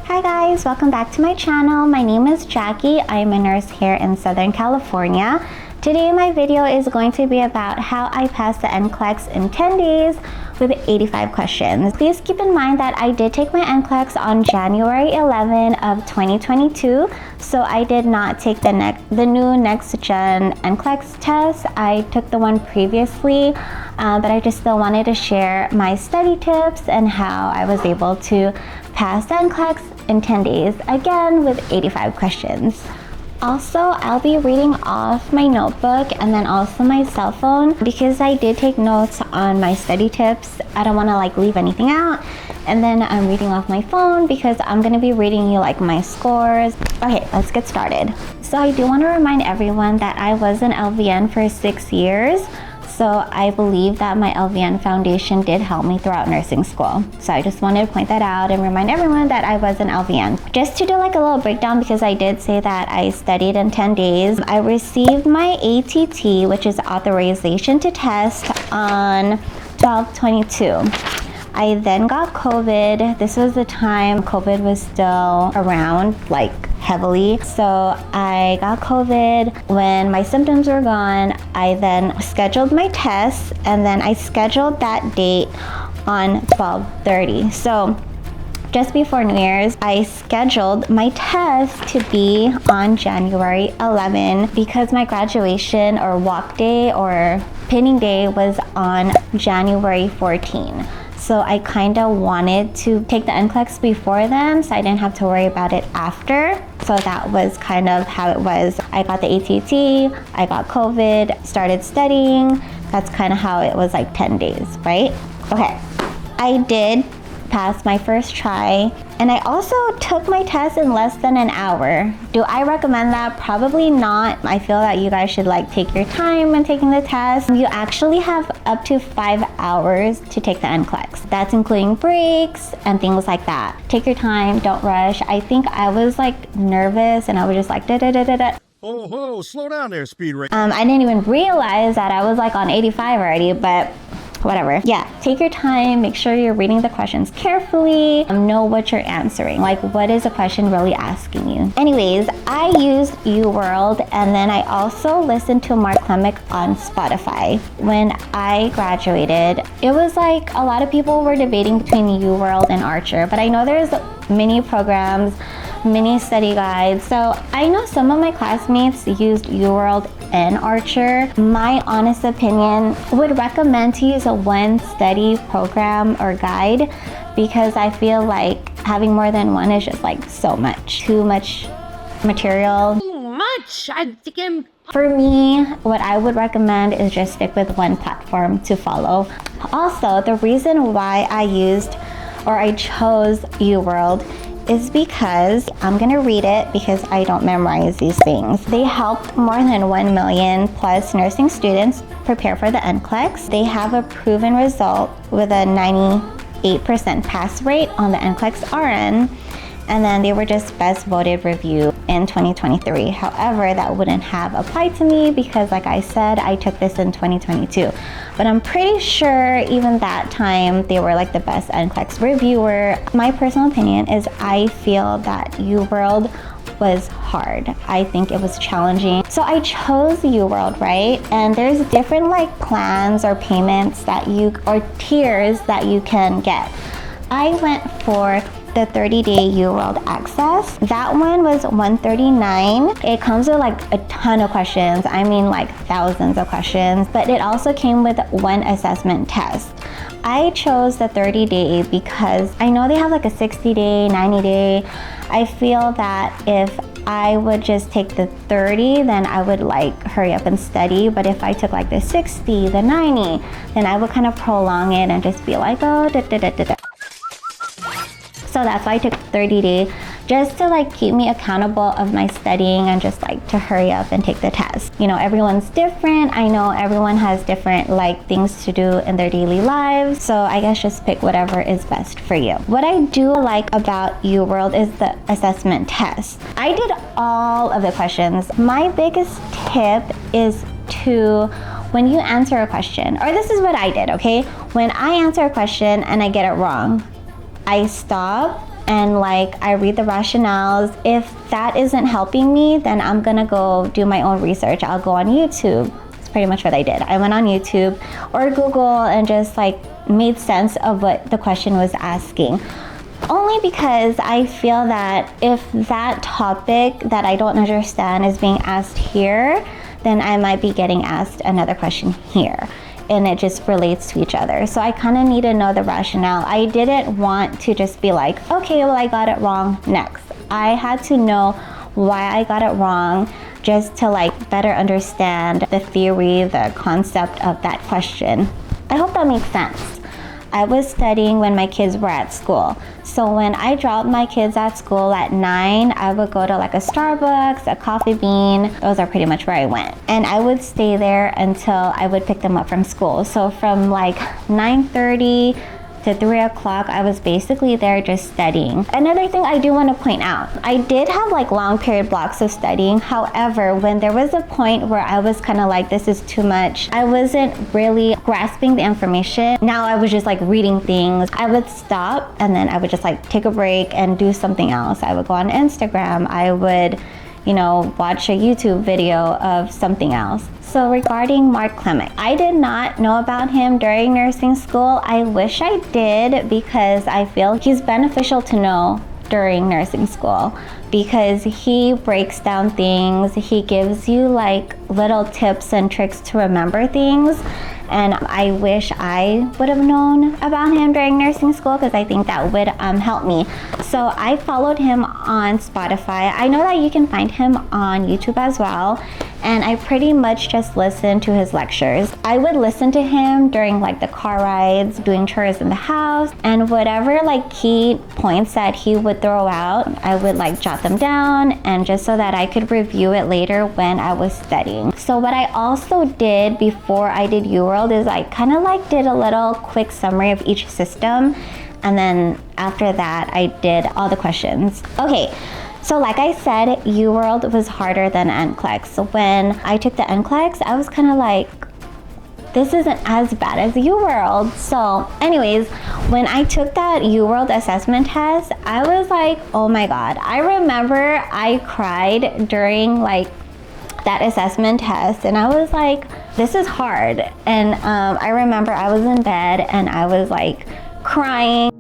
Hi guys, welcome back to my channel. My name is Jackie. I'm a nurse here in Southern California. Today my video is going to be about how I passed the NCLEX in 10 days with 85 questions. Please keep in mind that I did take my NCLEX on January 11 of 2022, so I did not take the new next gen NCLEX test. I took the one previously, but I just still wanted to share my study tips and how I was able to pass the NCLEX in 10 days, again with 85 questions. Also, I'll be reading off my notebook and then also my cell phone because I did take notes on my study tips. I don't want to leave anything out. And then I'm reading off my phone because I'm going to be reading you my scores. Okay, let's get started. So I do want to remind everyone that I was an LVN for 6 years. So I believe that my LVN foundation did help me throughout nursing school. So I just wanted to point that out and remind everyone that I was an LVN. Just to do a little breakdown, because I did say that I studied in 10 days. I received my ATT, which is authorization to test, on 12/22. I then got COVID. This was the time COVID was still around, heavily. So I got COVID. When my symptoms were gone, I then scheduled my tests, and then I scheduled that date on 12/30. So just before New Year's, I scheduled my test to be on January 11 because my graduation or walk day or pinning day was on January 14. So I kind of wanted to take the NCLEX before then, so I didn't have to worry about it after. So that was kind of how it was. I got the ATT, I got COVID, started studying. That's kind of how it was 10 days, right? Okay, I did pass my first try, and I also took my test in less than an hour. Do I recommend that? Probably not. I feel that you guys should take your time when taking the test. You actually have up to 5 hours to take the NCLEX. That's including breaks and things like that. Take your time, don't rush. I think I was nervous and I was just da-da-da-da-da. Oh, slow down there, speed racer. I didn't even realize that I was on 85 already, but whatever. Yeah, take your time, make sure you're reading the questions carefully, know what you're answering. What is the question really asking you? Anyways, I used UWorld, and then I also listened to Mark Klemic on Spotify. When I graduated, it was a lot of people were debating between UWorld and Archer, but I know there's many programs, mini study guides. So I know some of my classmates used UWorld and Archer. My honest opinion would recommend to use a one study program or guide because I feel having more than one is just so much, too much material. Too much. For me, what I would recommend is just stick with one platform to follow. Also, the reason why I chose UWorld is because I'm gonna read it because I don't memorize these things. They helped more than 1 million plus nursing students prepare for the NCLEX. They have a proven result with a 98% pass rate on the NCLEX RN, and then they were just best voted review in 2023. However, that wouldn't have applied to me because like I said, I took this in 2022. But I'm pretty sure even that time they were the best NCLEX reviewer. My personal opinion is I feel that UWorld was hard. I think it was challenging. So I chose UWorld, right? And there's different plans or payments or tiers that you can get. I went for the 30-day UWorld access. That one was $139. It comes with a ton of questions. I mean thousands of questions, but it also came with one assessment test. I chose the 30-day because I know they have a 60-day, 90-day. I feel that if I would just take the 30, then I would hurry up and study. But if I took the 60, the 90, then I would kind of prolong it and just be oh, da-da-da-da-da. So that's why I took 30-day, just to keep me accountable of my studying and just to hurry up and take the test. You know, everyone's different. I know everyone has different things to do in their daily lives. So I guess just pick whatever is best for you. What I do like about UWorld is the assessment test. I did all of the questions. My biggest tip is when you answer a question, or this is what I did, okay? When I answer a question and I get it wrong, I stop and like I read the rationales. If that isn't helping me, then I'm gonna go do my own research. I'll go on YouTube. That's pretty much what I did. I went on YouTube or Google and just like made sense of what the question was asking. Only because I feel that if that topic that I don't understand is being asked here, then I might be getting asked another question here, and it just relates to each other. So I kind of need to know the rationale. I didn't want to just be like, okay, well, I got it wrong, next. I had to know why I got it wrong, just to like better understand the theory, the concept of that question. I hope that makes sense. I was studying when my kids were at school. So when I dropped my kids at school at 9, I would go to like a Starbucks, a Coffee Bean. Those are pretty much where I went. And I would stay there until I would pick them up from school. So from like 9:30 to 3 o'clock, I was basically there just studying. Another thing I do want to point out, I did have like long period blocks of studying. However, when there was a point where I was kind of like, this is too much, I wasn't really grasping the information. Now I was just like reading things. I would stop and then I would just like take a break and do something else. I would go on Instagram. I would, watch a YouTube video of something else. So regarding Mark Clemick, I did not know about him during nursing school. I wish I did, because I feel he's beneficial to know during nursing school, because he breaks down things. He gives you like little tips and tricks to remember things. And I wish I would have known about him during nursing school, because I think that would help me. So I followed him on Spotify. I know that you can find him on YouTube as well. And I pretty much just listened to his lectures. I would listen to him during like the car rides, doing chores in the house, and whatever like key points that he would throw out, I would like jot them down, and just so that I could review it later when I was studying. So what I also did before I did UWorld is I kind of like did a little quick summary of each system, and then after that I did all the questions. Okay. So like I said, UWorld was harder than NCLEX. So when I took the NCLEX, I was kind of like, this isn't as bad as UWorld. So anyways, when I took that UWorld assessment test, I was like, oh my God. I remember I cried during like that assessment test, and I was like, this is hard. And I remember I was in bed and I was like crying.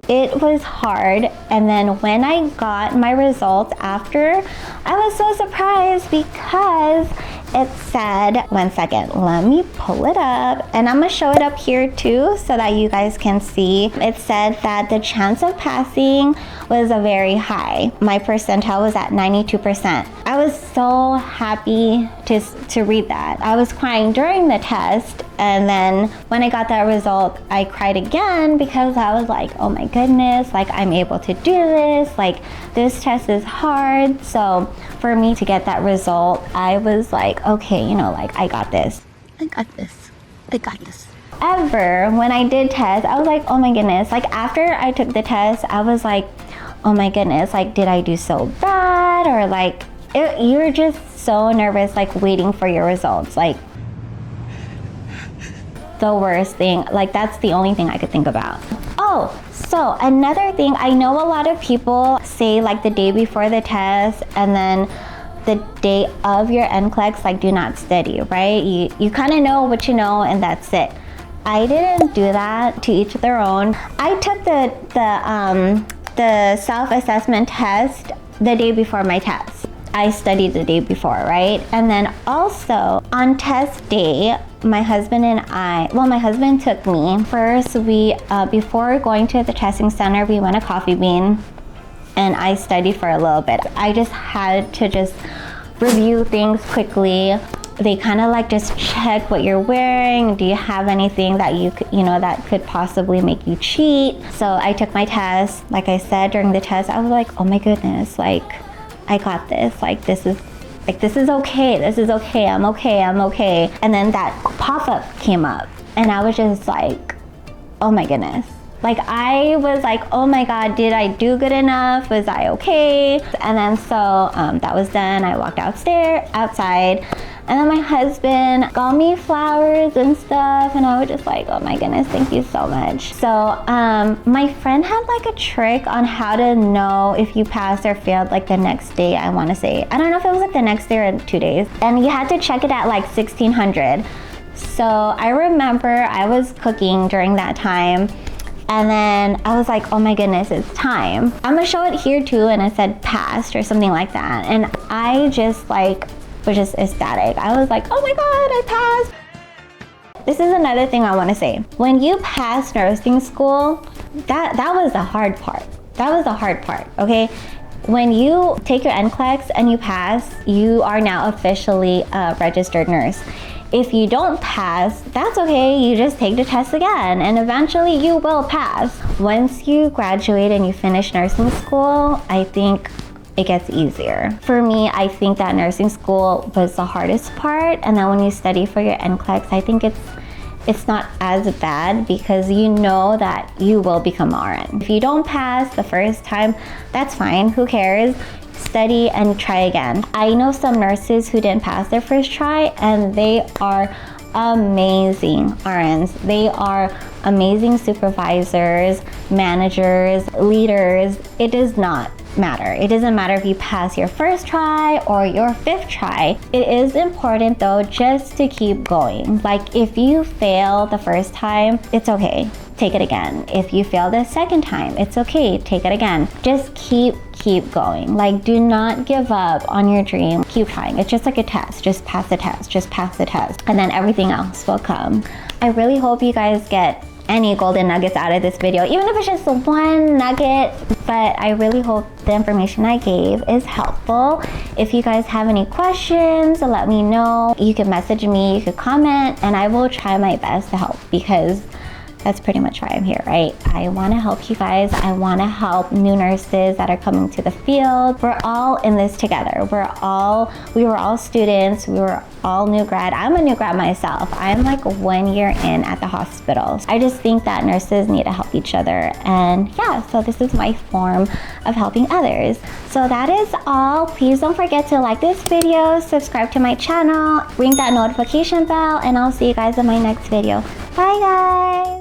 It was hard, and then when I got my results after, I was so surprised because it said, one second, let me pull it up, and I'm gonna show it up here too so that you guys can see. It said that the chance of passing was a very high. My percentile was at 92%. I was so happy to read that. I was crying during the test, and then when I got that result, I cried again because I was like, oh my goodness, like I'm able to do this, like this test is hard. So for me to get that result, I was like, okay, like I got this. I got this. I got this. Ever, when I did test, I was like, oh my goodness. Like after I took the test, I was like, oh my goodness, like did I do so bad? Or like, you're just so nervous, like waiting for your results. Like the worst thing, like that's the only thing I could think about. Oh, so another thing, I know a lot of people say like the day before the test and then the day of your NCLEX, like do not study, right? You kind of know what you know and that's it. I didn't do that, to each their own. I took the self-assessment test the day before my test. I studied the day before, right? And then also on test day, my husband took me. First, before going to the testing center, we went to Coffee Bean and I studied for a little bit. I just had to just review things quickly. They kind of like just check what you're wearing. Do you have anything that that could possibly make you cheat? So I took my test. Like I said, during the test, I was like, oh my goodness, like I got this. This is okay. This is okay. I'm okay. And then that pop-up came up and I was just like, oh my goodness. Like I was like, oh my God, did I do good enough? Was I okay? And then so that was done. I walked outside. And then my husband got me flowers and stuff, and I was just like, oh my goodness, thank you so much. So my friend had like a trick on how to know if you passed or failed like the next day, I want to say. I don't know if it was like the next day or 2 days. And you had to check it at like 1600. So I remember I was cooking during that time, and then I was like, oh my goodness, it's time. I'm gonna show it here too, and it said passed or something like that. And I just like was just ecstatic. I was like, oh my God, I passed. This is another thing I want to say. When you pass nursing school, that was the hard part. That was the hard part, okay? When you take your NCLEX and you pass, you are now officially a registered nurse. If you don't pass, that's okay. You just take the test again, and eventually you will pass. Once you graduate and you finish nursing school, I think it gets easier. For me, I think that nursing school was the hardest part, and then when you study for your NCLEX, I think it's not as bad because you know that you will become RN. If you don't pass the first time, that's fine, who cares? Study and try again. I know some nurses who didn't pass their first try, and they are amazing RNs. They are amazing supervisors, managers, leaders. It does not matter. It doesn't matter if you pass your first try or your 5th try. It is important though just to keep going. Like if you fail the first time, it's okay. Take it again. If you fail the second time, it's okay. Take it again. Just keep going. Like do not give up on your dream. Keep trying. It's just like a test. Just pass the test. Just pass the test. And then everything else will come. I really hope you guys get any golden nuggets out of this video, even if it's just one nugget, but I really hope the information I gave is helpful. If you guys have any questions, let me know. You can message me, you can comment, and I will try my best to help because that's pretty much why I'm here, right? I want to help you guys. I want to help new nurses that are coming to the field. We're all in this together. We were all students. We were all new grad. I'm a new grad myself. I'm like 1 year in at the hospital. I just think that nurses need to help each other. And yeah, so this is my form of helping others. So that is all. Please don't forget to like this video, subscribe to my channel, ring that notification bell, and I'll see you guys in my next video. Bye guys.